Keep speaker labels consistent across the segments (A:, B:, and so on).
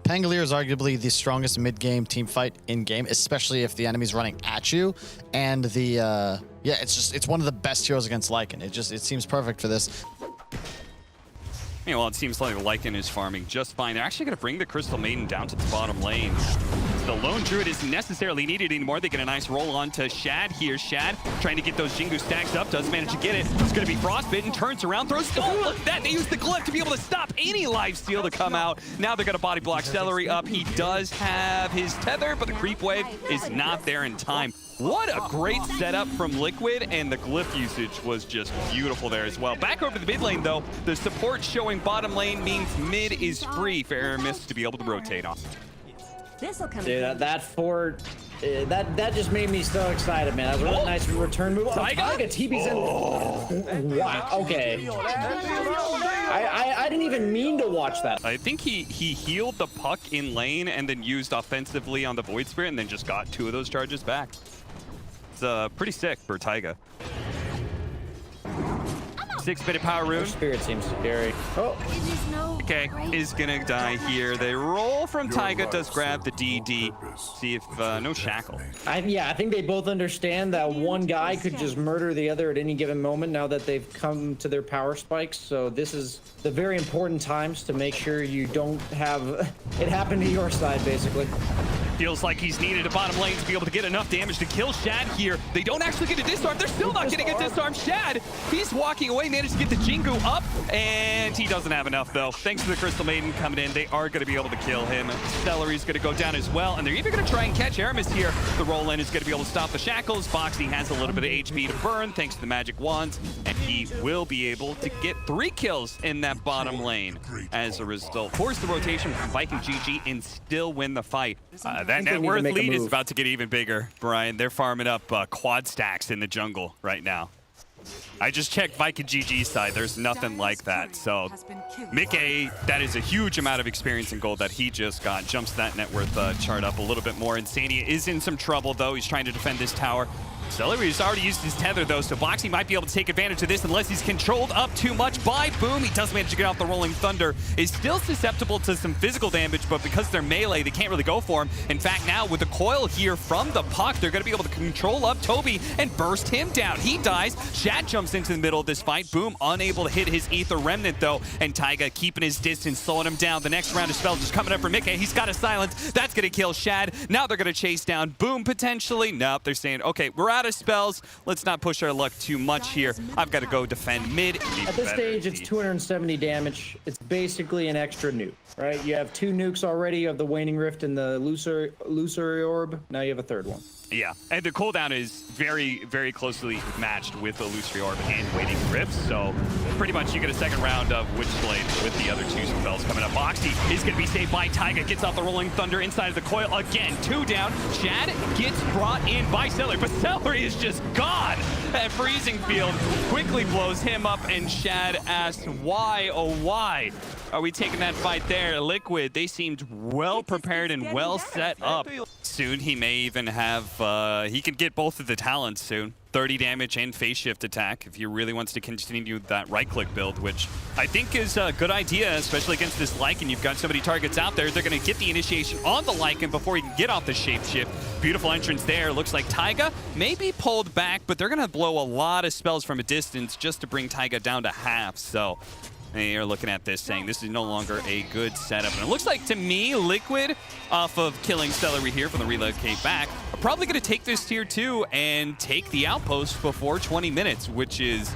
A: Pangolier is arguably the strongest mid-game team fight in-game, especially if the enemy's running at you. And the, yeah, it's one of the best heroes against Lycan. It seems perfect for this.
B: Yeah, well, it seems like Lycan is farming just fine. They're actually going to bring the Crystal Maiden down to the bottom lane. The Lone Druid isn't necessarily needed anymore. They get a nice roll on to Shad here. Shad trying to get those Jingu stacks up, does manage to get it. It's going to be Frostbitten, turns around, throws... Oh, look at that! They use the Glyph to be able to stop any lifesteal to come out. Now they're going to body block Celery up. He does have his tether, but the creep wave is not there in time. What a great setup from Liquid, and the Glyph usage was just beautiful there as well. Back over to the mid lane, though. The support showing bottom lane means mid is free for Aramis to be able to rotate on.
C: Dude, that fort, that just made me so excited, man. That was a really nice return move. Taiga TB's in. Wow, okay. I didn't even mean to watch that.
B: I think he healed the puck in lane and then used offensively on the Void Spirit and then just got 2 of those charges back. It's pretty sick for Taiga. 6-minute power rune.
C: Spirit seems scary. Oh.
B: Okay, is gonna die here. They roll from Taiga, does grab the DD. See if no shackle.
C: Yeah, I think they both understand that one guy could just murder the other at any given moment now that they've come to their power spikes. So this is the very important times to make sure you don't have it happen to your side, basically.
B: Feels like he's needed a bottom lane to be able to get enough damage to kill Shad here. They don't actually get a disarm. They're still not getting a disarm. Shad, he's walking away, managed to get the Jingu up, and he doesn't have enough, though. Thanks to the Crystal Maiden coming in, they are going to be able to kill him. Celery's going to go down as well, and they're even going to try and catch Aramis here. The roll-in is going to be able to stop the shackles. Foxy has a little bit of HP to burn thanks to the magic wands, and he will be able to get 3 kills in that bottom lane as a result. Force the rotation from Viking GG and still win the fight. That net worth lead is about to get even bigger, Brian. They're farming up quad stacks in the jungle right now. I just checked Viking GG's side. There's nothing like that. So Mickey, that is a huge amount of experience in gold that he just got. Jumps that net worth chart up a little bit more. Insania is in some trouble, though. He's trying to defend this tower. Celery's already used his tether, though, so Boxy might be able to take advantage of this unless he's controlled up too much by Boom. He does manage to get off the Rolling Thunder. Is still susceptible to some physical damage, but because they're melee, they can't really go for him. In fact, now with the coil here from the puck, they're going to be able to control up Toby and burst him down. He dies. Shad jumps into the middle of this fight. Boom unable to hit his Aether Remnant, though, and Taiga keeping his distance, slowing him down. The next round of spells is coming up for Mickey. He's got a silence. That's going to kill Shad. Now they're going to chase down Boom, potentially. Nope, they're saying, okay, we're out of spells. Let's not push our luck too much here. I've got to go defend mid.
C: At this stage, it's 270 damage. It's basically an extra nuke, right? You have 2 nukes already of the Waning Rift and the Illusory Orb. Now you have a 3rd one.
B: Yeah, and the cooldown is very, very closely matched with the Illusory Orb and Waning Rift, so pretty much you get a 2nd round of Witchblade with the other 2 spells coming up. Boxy is going to be saved by Taiga, gets off the Rolling Thunder inside of the coil again. 2 down. Shad gets brought in by Celery, but Celery is just gone at Freezing Field. Quickly blows him up, and Shad asks, why, oh why are we taking that fight there? Liquid, they seemed well prepared and well set up. Soon he may even have, he can get both of the talents soon. 30 damage and phase shift attack if he really wants to continue that right-click build, which I think is a good idea, especially against this Lycan. You've got so many targets out there. They're going to get the initiation on the Lycan before he can get off the shapeshift. Beautiful entrance there. Looks like Taiga may be pulled back, but they're going to blow a lot of spells from a distance just to bring Taiga down to half. So they are looking at this saying this is no longer a good setup. And it looks like to me, Liquid, off of killing Celery here from the relocate back, are probably going to take this tier 2 and take the outpost before 20 minutes, which is,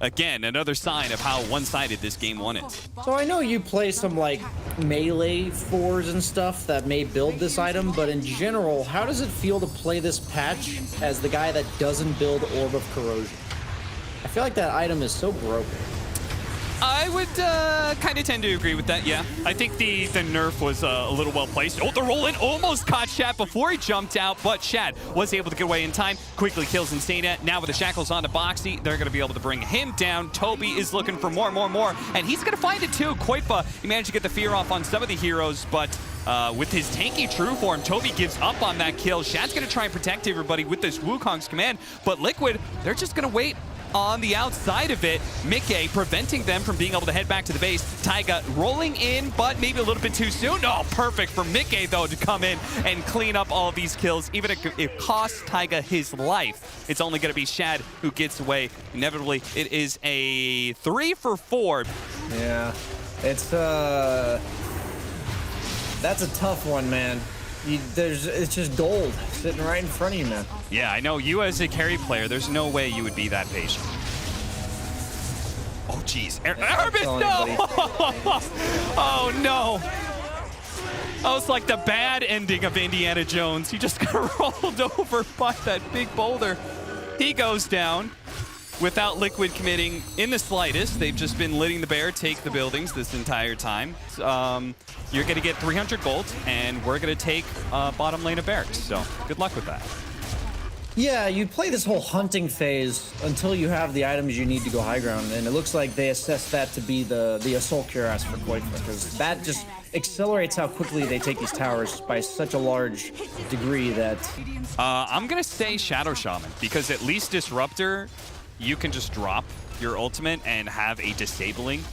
B: again, another sign of how one-sided this game 1 is.
C: So I know you play some like melee 4s and stuff that may build this item, but in general, how does it feel to play this patch as the guy that doesn't build Orb of Corrosion? I feel like that item is so broken.
B: I would kind of tend to agree with that, yeah. I think the nerf was a little well placed. Oh, the roll-in almost caught Shad before he jumped out, but Shad was able to get away in time. Quickly kills Insania. Now with the shackles on to Boxy, they're going to be able to bring him down. Toby is looking for more, and he's going to find it too. Koifa, he managed to get the fear off on some of the heroes, but with his tanky true form, Toby gives up on that kill. Shad's going to try and protect everybody with this Wukong's command, but Liquid, they're just going to wait. on the outside of it. Mickey preventing them from being able to head back to the base. Taiga rolling in, but maybe a little bit too soon. Oh, perfect for Mickey, though, to come in and clean up all of these kills. Even if it costs Taiga his life, it's only going to be Shad who gets away. Inevitably, it is a 3 for 4.
C: Yeah, it's that's a tough one, man. It's just gold sitting right in front of you, man.
B: Yeah, I know. You as a carry player, there's no way you would be that patient. Oh, jeez. Erbis, no! Oh, no. That was like the bad ending of Indiana Jones. He just got rolled over by that big boulder. He goes down without Liquid committing in the slightest. They've just been letting the bear take the buildings this entire time. You're going to get 300 gold, and we're going to take bottom lane of barracks. So good luck with that.
C: Yeah, you play this whole hunting phase until you have the items you need to go high ground, and it looks like they assess that to be the assault cuirass for Koifa, because that just accelerates how quickly they take these towers by such a large degree that...
B: I'm going to say Shadow Shaman, because at least Disruptor, you can just drop your ultimate and have a disabling.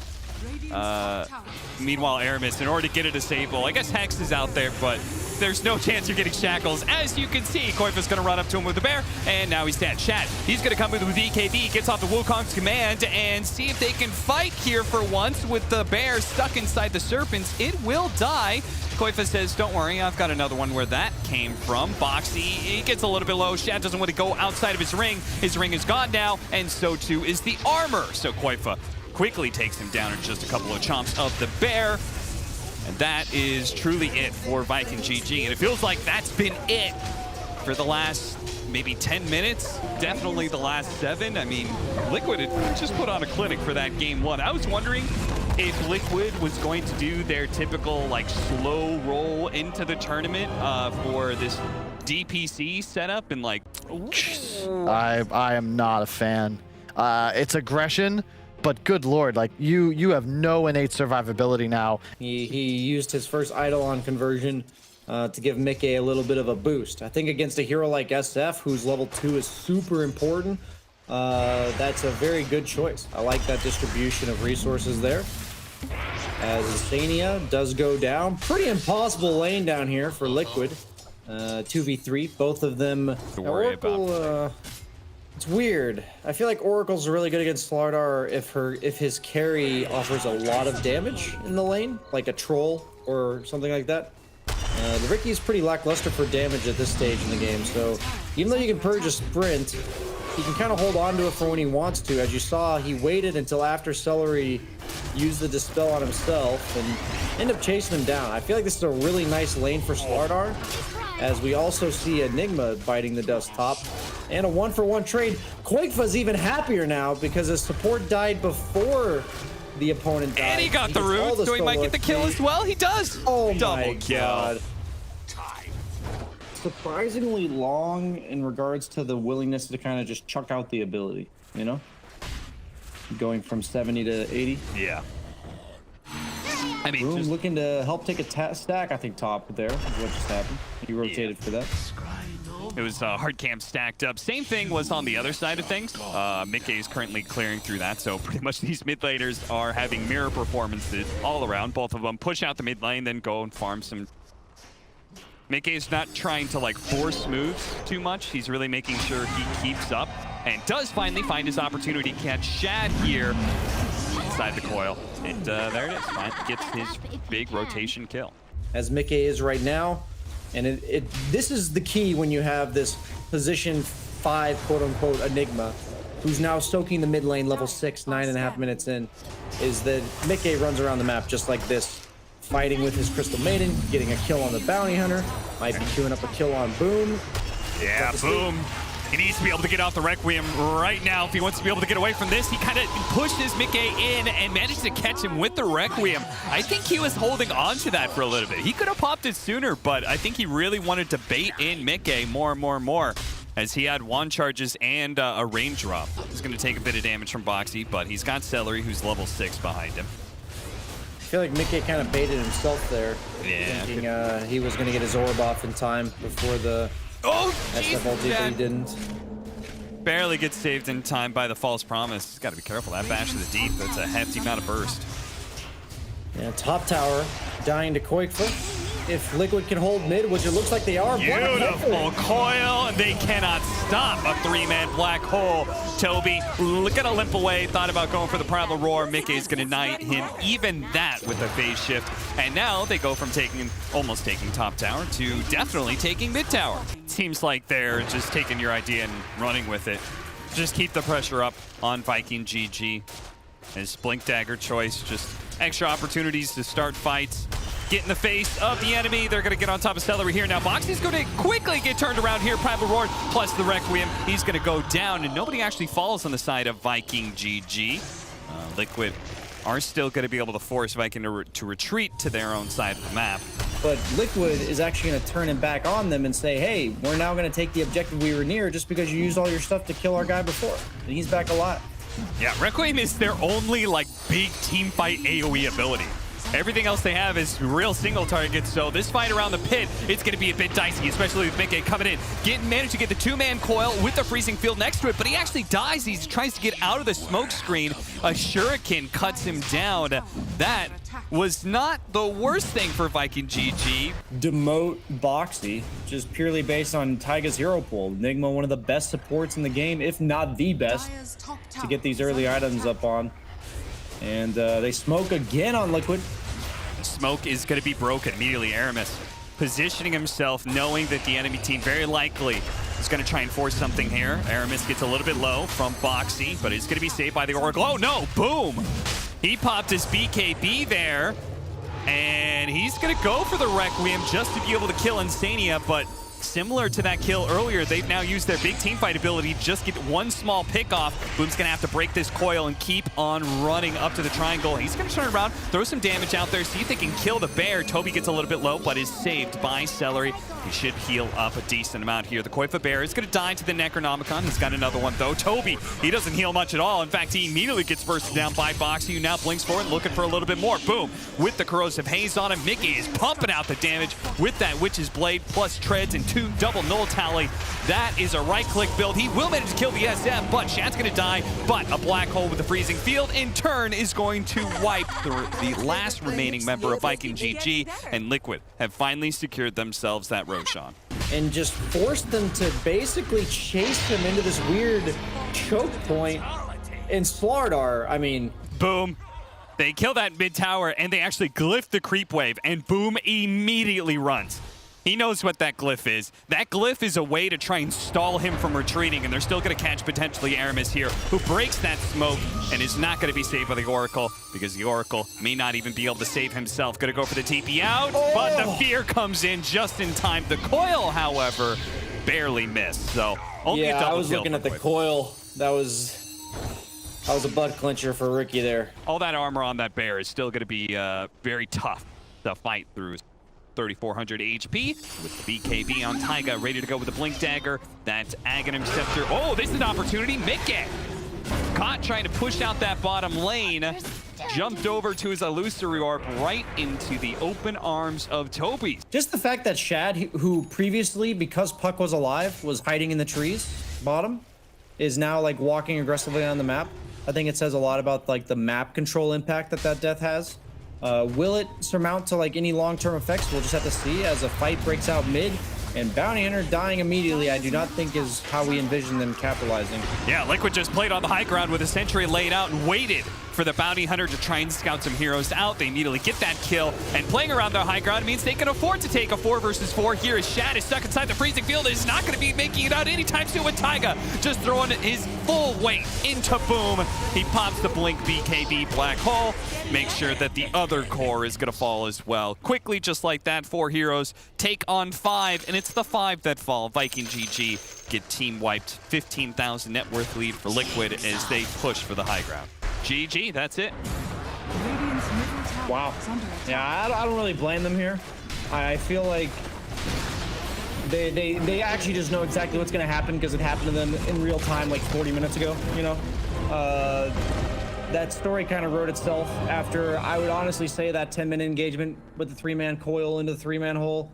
B: Meanwhile, Aramis, in order to get a disable, I guess Hex is out there, but there's no chance you're getting Shackles. As you can see, Koifa's going to run up to him with the bear, and now he's dead. Shad, he's going to come in with EKB, gets off the Wukong's command, and see if they can fight here for once with the bear stuck inside the Serpents. It will die. Koifa says, don't worry, I've got another one where that came from. Boxy, he gets a little bit low. Shad doesn't want to go outside of his ring. His ring is gone now, and so too is the armor. So Koifa quickly takes him down in just a couple of chomps of the bear. And that is truly it for Viking GG. And it feels like that's been it for the last maybe 10 minutes. Definitely the last 7. I mean, Liquid had just put on a clinic for that game 1. I was wondering if Liquid was going to do their typical like slow roll into the tournament for this DPC setup and like...
A: I am not a fan. It's aggression. But good lord, like you have no innate survivability now.
C: He used his first idol on conversion to give Mickey a little bit of a boost. I think against a hero like SF, whose level 2 is super important, that's a very good choice. I like that distribution of resources there. As Zania does go down. Pretty impossible lane down here for Liquid. 2v3, both of them. Oracle, it's weird. I feel like Oracle's really good against Slardar if his carry offers a lot of damage in the lane, like a troll or something like that. The Riki is pretty lackluster for damage at this stage in the game, so even though you can purge a sprint, he can kind of hold on to it for when he wants to. As you saw, he waited until after Celery used the Dispel on himself and ended up chasing him down. I feel like this is a really nice lane for Slardar, as we also see Enigma biting the dust top. And a 1-for-1 trade. Koifa's even happier now because his support died before the opponent died.
B: And he got the root, so he might get the kill as well. He does.
C: Oh
B: double
C: my
B: kill.
C: God. Surprisingly long in regards to the willingness to kind of just chuck out the ability, you know? Going from 70 to 80.
B: Yeah. I mean,
C: Room looking to help take a stack, I think, top there is what just happened. He rotated for that.
B: It was hard camp stacked up. Same thing was on the other side of things. Mickey is currently clearing through that, so pretty much these mid laners are having mirror performances all around. Both of them push out the mid lane, then go and farm some. Mickey is not trying to like force moves too much. He's really making sure he keeps up and does finally find his opportunity to catch Shad here inside the coil. And there it is. Finally gets his big rotation kill.
C: As Mickey is right now. And this is the key when you have this position 5, quote-unquote, Enigma, who's now soaking the mid lane, level 6, 9.5 minutes in, is that Mickey runs around the map just like this, fighting with his Crystal Maiden, getting a kill on the Bounty Hunter, might be queuing up a kill on Boom.
B: Yeah, Boom. He needs to be able to get off the Requiem right now if he wants to be able to get away from this. He kind of pushes Mickey in and managed to catch him with the Requiem. I think he was holding on to that for a little bit. He could have popped it sooner, but I think he really wanted to bait in Mickey more and more and more, as he had wand charges and a range drop. He's going to take a bit of damage from Boxy, but he's got Celery, who's level 6 behind him.
C: I feel like Mickey kind of baited himself there, thinking he was going to get his orb off in time before the...
B: Oh,
C: SF ulti, but he didn't.
B: Barely gets saved in time by the false promise. He's got to be careful. That bash to the deep, that's a hefty amount of burst.
C: Yeah, top tower dying to Koikfa. If Liquid can hold mid, which it looks like they are.
B: Beautiful coil, and they cannot stop a three-man black hole. Toby gonna limp away, thought about going for the Primal Roar. Mickey's gonna knight him, even that with a phase shift. And now they go from almost taking top tower to definitely taking mid tower. Seems like they're just taking your idea and running with it. Just keep the pressure up on Viking GG. His Blink Dagger choice, just extra opportunities to start fights. Get in the face of the enemy. They're going to get on top of Celery here. Now, Boxy's going to quickly get turned around here. Primal Roar plus the Requiem. He's going to go down, and nobody actually falls on the side of Viking GG. Liquid are still going to be able to force Viking to retreat to their own side of the map.
C: But Liquid is actually going to turn him back on them and say, hey, we're now going to take the objective we were near just because you used all your stuff to kill our guy before. And he's back alive.
B: Yeah, Requiem is their only, like, big team fight AoE ability. Everything else they have is real single targets, so this fight around the pit, it's going to be a bit dicey, especially with Mickey coming in. Managed to get the two-man coil with the freezing field next to it, but he actually dies. He tries to get out of the smoke screen. A shuriken cuts him down. That was not the worst thing for Viking GG.
C: Demote Boxy, just purely based on Taiga's hero pool. Nigma, one of the best supports in the game, if not the best, to get these early items up on. And they smoke again on Liquid.
B: Smoke is going to be broken immediately. Aramis positioning himself, knowing that the enemy team very likely is going to try and force something here. Aramis gets a little bit low from Boxy, but it's going to be saved by the Oracle. Oh no, boom! He popped his BKB there, and he's going to go for the Requiem just to be able to kill Insania, but similar to that kill earlier, they've now used their big team fight ability to just get one small pick off. Boom's gonna have to break this coil and keep on running up to the triangle. He's gonna turn around, throw some damage out there, see if they can kill the bear. Toby gets a little bit low, but is saved by Celery. He should heal up a decent amount here. The Koifa bear is gonna die to the Necronomicon. He's got another one though. Toby, he doesn't heal much at all. In fact, he immediately gets bursted down by Boxy, who now blinks forward looking for a little bit more. Boom, with the corrosive haze on him. Mickey is pumping out the damage with that Witch's Blade plus treads and two double null tally. That is a right-click build. He will manage to kill the SF, but Shad's going to die. But a black hole with the freezing field, in turn, is going to wipe the last remaining member of Viking GG, and Liquid have finally secured themselves that Roshan.
C: And just forced them to basically chase him into this weird choke point in Slardar. I mean...
B: Boom. They kill that mid tower, and they actually glyph the creep wave, and Boom immediately runs. He knows what that glyph is. That glyph is a way to try and stall him from retreating, and they're still going to catch potentially Aramis here, who breaks that smoke and is not going to be saved by the Oracle, because the Oracle may not even be able to save himself. Going to go for the TP out, but the fear comes in just in time. The coil, however, barely missed. So only a double
C: I was
B: kill
C: looking at the
B: Quick.
C: coil. That was a butt clincher for Ricky there.
B: All that armor on that bear is still going to be very tough to fight through. 3,400 HP with the BKB on Taiga, ready to go with the Blink Dagger. That's Aghanim Scepter. Oh, this is an opportunity. Mickey caught trying to push out that bottom lane. Jumped over to his Illusory Orb right into the open arms of Toby.
C: Just the fact that Shad, who previously, because Puck was alive, was hiding in the trees bottom, is now like walking aggressively on the map. I think it says a lot about like the map control impact that death has. Will it surmount to like any long-term effects? We'll just have to see as a fight breaks out mid. And Bounty Hunter dying immediately, I do not think is how we envision them capitalizing.
B: Yeah, Liquid just played on the high ground with a sentry laid out and waited for the Bounty Hunter to try and scout some heroes out. They immediately get that kill, and playing around their high ground means they can afford to take a 4 versus 4 here as Shad is stuck inside the freezing field. Is not going to be making it out anytime soon with Taiga. Just throwing his full weight into Boom. He pops the Blink BKB Black Hole, makes sure that the other core is going to fall as well. Quickly, just like that, 4 heroes take on 5, and it's the 5 that fall. Viking GG get team wiped. 15,000 net worth lead for Liquid as they push for the high ground. GG, that's it.
C: Wow. Yeah, I don't really blame them here. I feel like they actually just know exactly what's going to happen because it happened to them in real time like 40 minutes ago, you know? That story kind of wrote itself after, I would honestly say, that 10-minute engagement with the 3-man coil into the 3-man hole.